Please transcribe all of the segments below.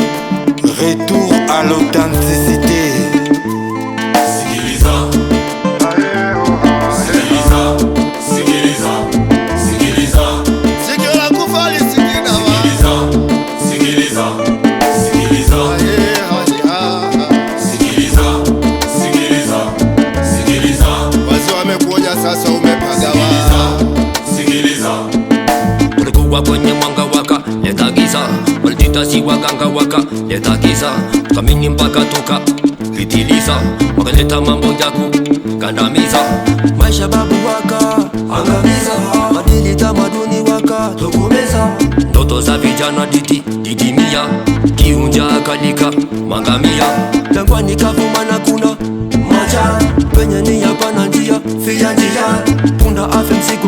Retour à l'authenticité. Sikiliza, sikiliza, sikiliza, sikiliza. Sikila kufali sikina wa Sikiliza, sikiliza, sikiliza, sikiliza, sikiliza. Wazi wamekuonya sasa umepagawa. Sikiliza, ulikuwa kwenye mwanga waka leta giza, walititasi waganga waka leta giza, tukamini mpaka tuka pitiliza, wakaleta mambo ya kugandamiza maisha, babu waka angamiza, madili tamaduni waka tokomeza, ndoto za vijana didimia, kiunja akalika mangamia, jangwani kavumana kuna maja, penye nia pana njia fia njia, punda afe msiku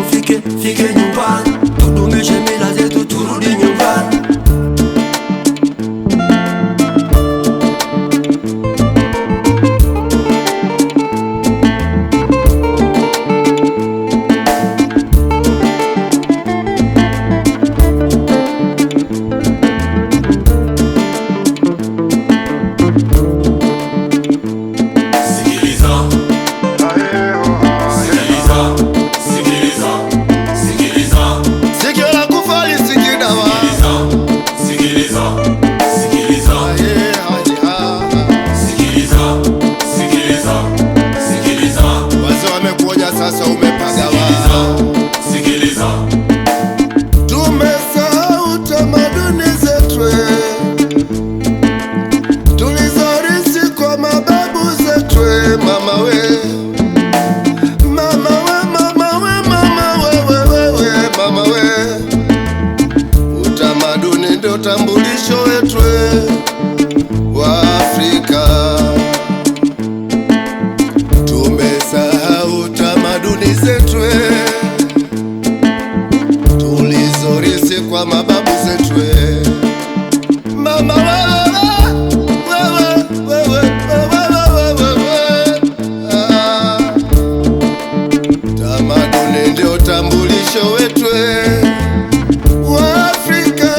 fike nyumbani, tudumishe mila zetu turudi nyumbani. sikiliza, sikiliza, sikiliza, sikiliza. Sikila kufali sikina wa Sikiliza, sikiliza, sikiliza, sikiliza, sikiliza. Wazi wamekuonya sasa umepagawa. Sikiliza, Tumesahau tamaduni zetu tulizorisi kwa mababu zetu. Mama we, mama we, mama we, mama we, mama we. Utamaduni ndio tambulisho wetu wa Afrika. Tumesahau tamaduni zetu tulizorisi kwa mababu zetu. Mama wewe, ah. Tamaduni ndio tambulisho wetu wa Afrika.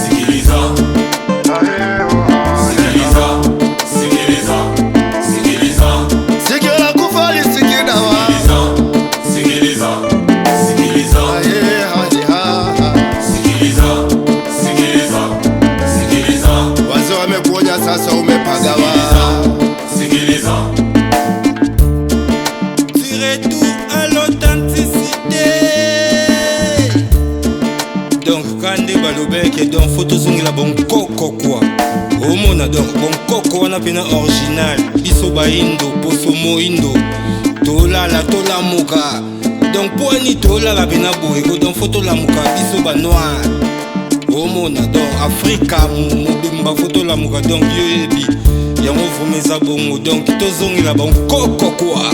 sikiliza, sikiliza, sikiliza, sikiliza. Sikila kufali sikina wa Sikiliza, sikiliza, sikiliza, sikiliza, sikiliza. Wazi wamekuonya sasa umepagawa. Sikiliza, Retour à l'authenticité. Donc kande balobeke donc faut tozongela bon koko quoi. Omona donc bon koko wana pena original. Biso ba indo poso mo indo. Tolala tolamuka. Donc poani tolala pena boyego donc faut tolamuka biso ba noir. Omona donc Afrika mobimba faut tolamuka donc yebi. Yango vumeza bongo donc tozongela bon koko quoi.